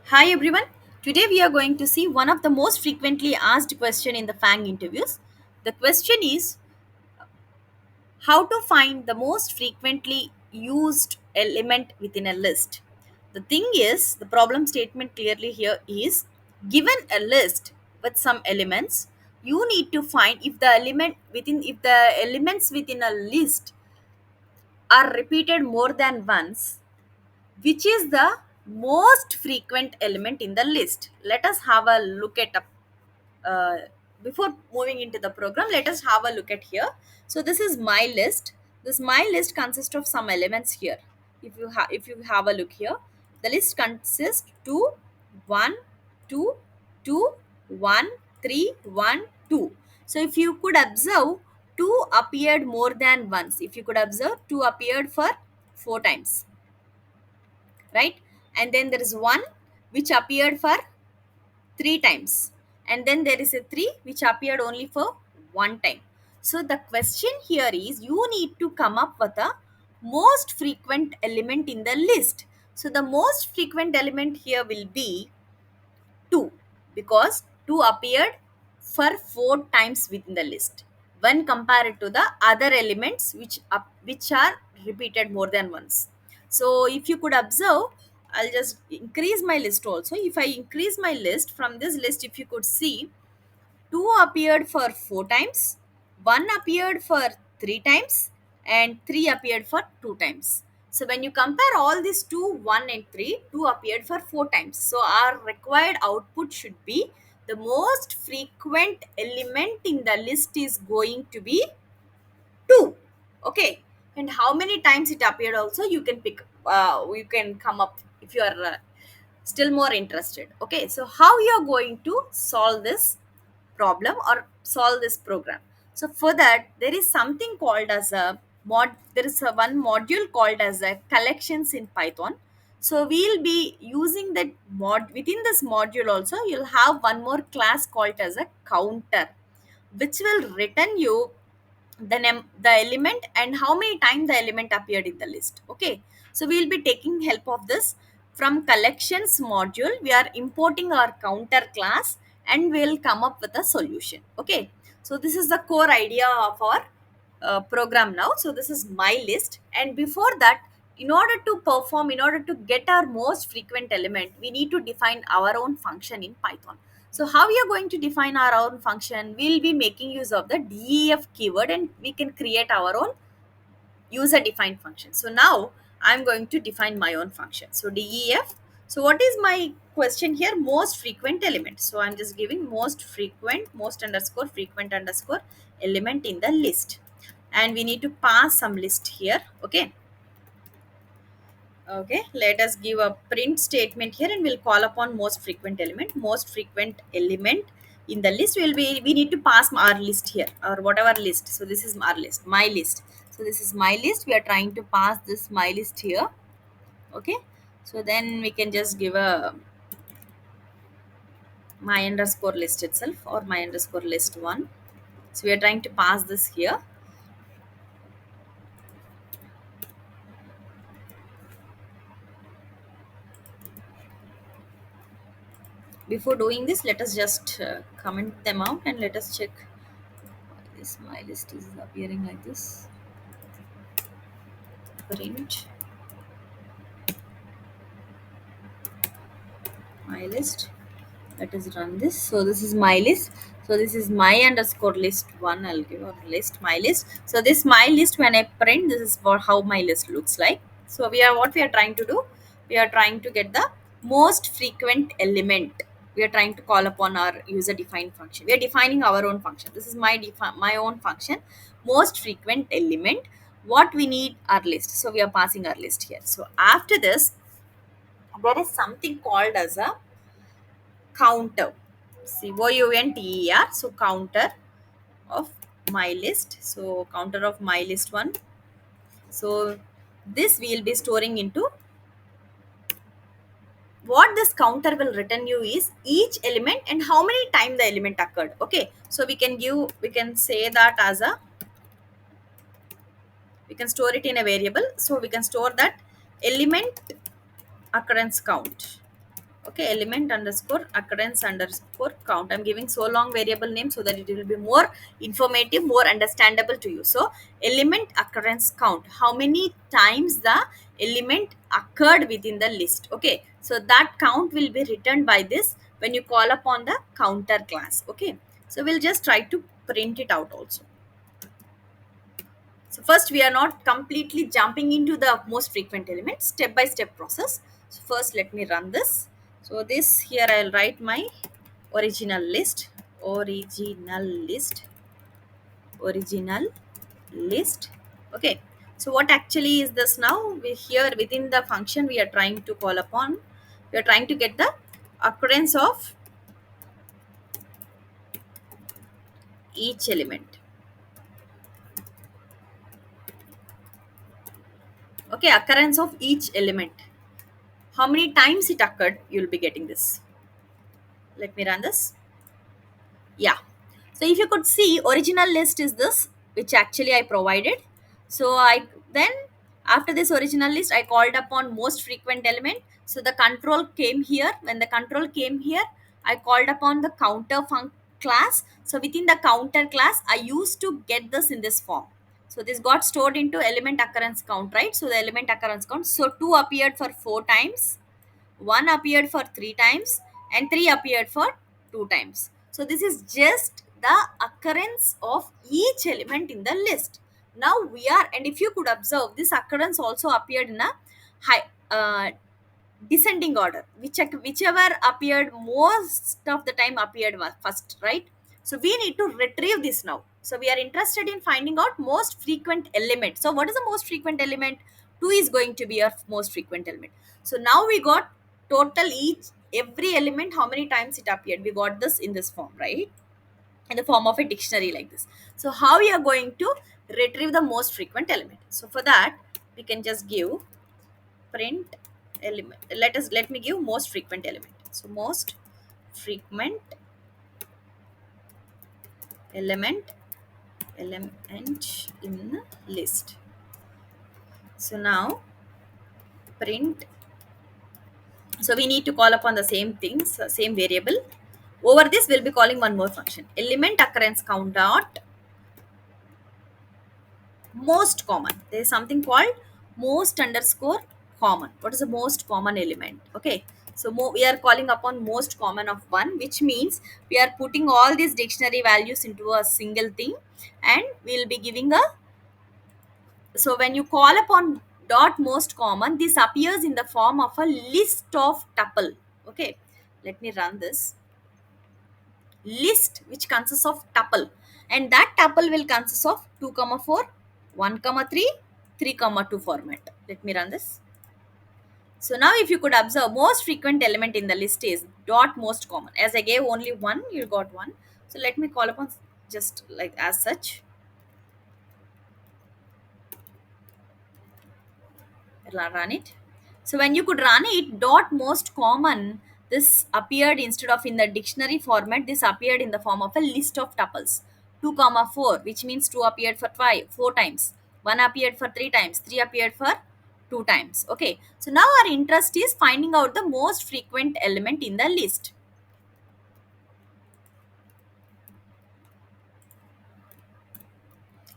Hi everyone. Today we are going to see one of the most frequently asked question in the FANG interviews. The question is how to find the most frequently used element within a list. The thing is, the problem statement clearly here is given a list with some elements, you need to find if the elements within a list are repeated more than once, which is the most frequent element in the list. Let us have a look at a uh, before moving into the program. Let us have a look at here. So this is my list. This my list consists of some elements here. If you have a look here, the list consists 2 1 2 2 1 3 1 2. So if you could observe, 2 appeared more than once. If you could observe, 2 appeared for 4 times, right? And then there is 1 which appeared for 3 times, and then there is a 3 which appeared only for 1 time. So the question here is, you need to come up with a most frequent element in the list. So the most frequent element here will be 2, because 2 appeared for 4 times within the list when compared to the other elements which are repeated more than once. So if you could observe, I'll just increase my list also. If I increase my list, from this list, if you could see, 2 appeared for 4 times, 1 appeared for 3 times, and 3 appeared for 2 times. So when you compare all these 2, 1 and 3, 2 appeared for 4 times. So our required output should be the most frequent element in the list is going to be 2. Okay. And how many times it appeared also, you can come up if you are still more interested. Okay, so how you are going to solve this problem or solve this program? So for that, there is something called as a there is a one module called as a collections in Python. So we'll be using that within this module also, you'll have one more class called as a counter, which will return you the element and how many times the element appeared in the list. Okay, so we'll be taking help of this. From collections module, we are importing our counter class and we'll come up with a solution. Okay, so this is the core idea of our program now. So this is my list, and before that, in order to get our most frequent element, we need to define our own function in Python. So how we are going to define our own function? We'll be making use of the def keyword, and we can create our own user defined function. So now I'm going to define my own function. So def. So what is my question here? Most frequent element. So I'm just giving most frequent, most underscore frequent underscore element in the list. And we need to pass some list here. Okay. Okay, let us give a print statement here and we'll call upon most frequent element. Most frequent element in the list will be, we need to pass our list here or whatever list. So this is our list, my list. So this is my list. We are trying to pass this my list here. Okay, so then we can just give a my underscore list itself or my underscore list one. So we are trying to pass this here. Before doing this, let us just comment them out and let us check this my list is appearing like this. Print my list. Let us run this. So this is my list. So this is my underscore list one. I'll give a list my list. So this my list, when I print, this is for how my list looks like. So we are trying to do, we are trying to get the most frequent element. We are trying to call upon our user defined function. We are defining our own function. This is my own function, most frequent element. What we need, our list. So we are passing our list here. So after this, there is something called as a counter. Counter. So counter of my list. So counter of my list one. So this we'll be storing into, what this counter will return you is each element and how many time the element occurred. Okay, so we can say that as a, we can store it in a variable. So we can store that element occurrence count. Okay, element underscore occurrence underscore count. I'm giving so long variable name so that it will be more informative, more understandable to you. So element occurrence count, how many times the element occurred within the list. Okay, so that count will be returned by this when you call upon the counter class. Okay, so we'll just try to print it out also. So first we are not completely jumping into the most frequent element, step by step process. So first let me run this. So this here I'll write my original list, original list, original list. Okay. So what actually is this now? We here within the function we are trying to call upon, we are trying to get the occurrence of each element. Okay, occurrence of each element. How many times it occurred, you'll be getting this. Let me run this. Yeah, so if you could see, original list is this which actually I provided. So I then, after this original list, I called upon most frequent element. So the control came here. When the control came here, I called upon the counter class. So within the counter class, I used to get this in this form. So this got stored into element occurrence count, right? So the element occurrence count, so 2 appeared for 4 times, 1 appeared for 3 times, and 3 appeared for 2 times. So this is just the occurrence of each element in the list. Now we are, and if you could observe, this occurrence also appeared in a high descending order, whichever appeared most of the time appeared first, right? So we need to retrieve this now. So we are interested in finding out most frequent element. So what is the most frequent element? 2 is going to be our most frequent element. So now we got total each every element, how many times it appeared. We got this in this form, right? In the form of a dictionary like this. So how we are going to retrieve the most frequent element? So for that, we can just give print element. Let me give most frequent element. So most frequent element, element in list. So now print, so we need to call upon the same things, same variable. Over this we'll be calling one more function, element occurrence count dot most common. There is something called most underscore common. What is the most common element? Okay, so we are calling upon most common of one, which means we are putting all these dictionary values into a single thing, and we'll be giving a, so when you call upon dot most common, this appears in the form of a list of tuple. Okay, let me run this list, which consists of tuple, and that tuple will consist of 2 comma 4, 1 comma 3, 3 comma 2 format. Let me run this. So now if you could observe, most frequent element in the list is dot most common. As I gave only one, you got one. So let me call upon just like as such. Run it. So when you could run it, dot most common, this appeared instead of in the dictionary format, this appeared in the form of a list of tuples. 2 comma 4, which means 2 appeared for 4 times, 1 appeared for 3 times, 3 appeared for 2 times. Okay, so now our interest is finding out the most frequent element in the list.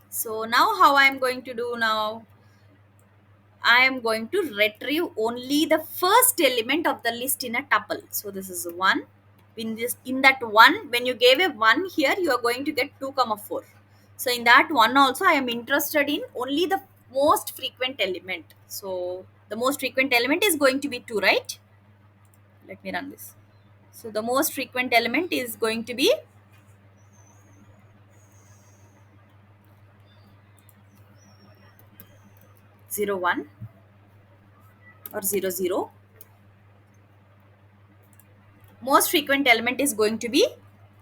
So now how I am going to do now? I am going to retrieve only the first element of the list in a tuple. So this is 1. In that 1, when you gave a 1 here, you are going to get 2 comma 4. So in that 1 also, I am interested in only the most frequent element. So the most frequent element is going to be 2, right? Let me run this. So the most frequent element is going to be 01 or 00. Most frequent element is going to be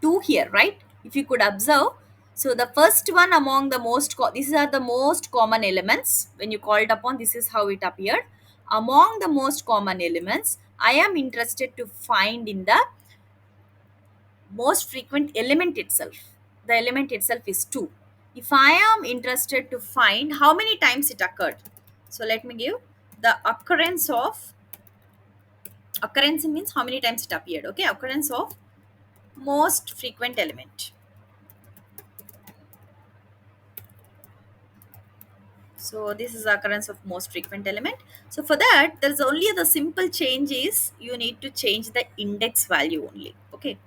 2 here, right? If you could observe, so the first one among the these are the most common elements. When you called upon, this is how it appeared. Among the most common elements, I am interested to find in the most frequent element itself. The element itself is 2. If I am interested to find how many times it occurred, so let me give the occurrence of Occurrence means how many times it appeared. Okay, occurrence of most frequent element. So this is the occurrence of most frequent element. So for that, there's only the simple change is you need to change the index value only. Okay.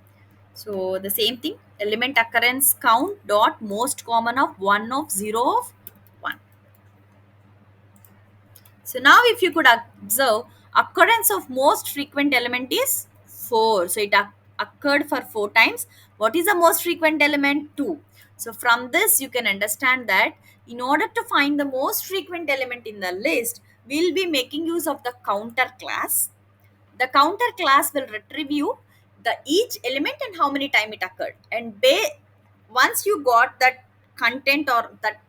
So the same thing, element occurrence count dot most common of 1 of 0 of 1. So now if you could observe, occurrence of most frequent element is 4. So it occurred for 4 times. What is the most frequent element? 2. So from this you can understand that in order to find the most frequent element in the list, we'll be making use of the counter class. The counter class will retrieve you the each element and how many time it occurred. And once you got that content or that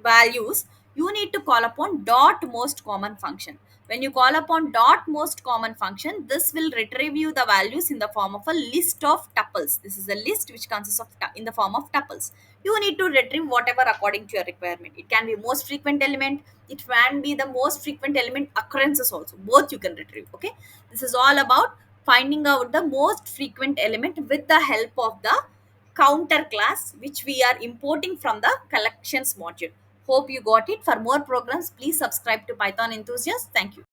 values, you need to call upon dot most common function. When you call upon dot most common function, this will retrieve you the values in the form of a list of tuples. This is a list which consists of in the form of tuples. You need to retrieve whatever according to your requirement. It can be most frequent element, it can be the most frequent element occurrences also, both you can retrieve. Okay, this is all about finding out the most frequent element with the help of the counter class which we are importing from the collections module. Hope you got it. For more programs, please subscribe to Python Enthusiast. Thank you.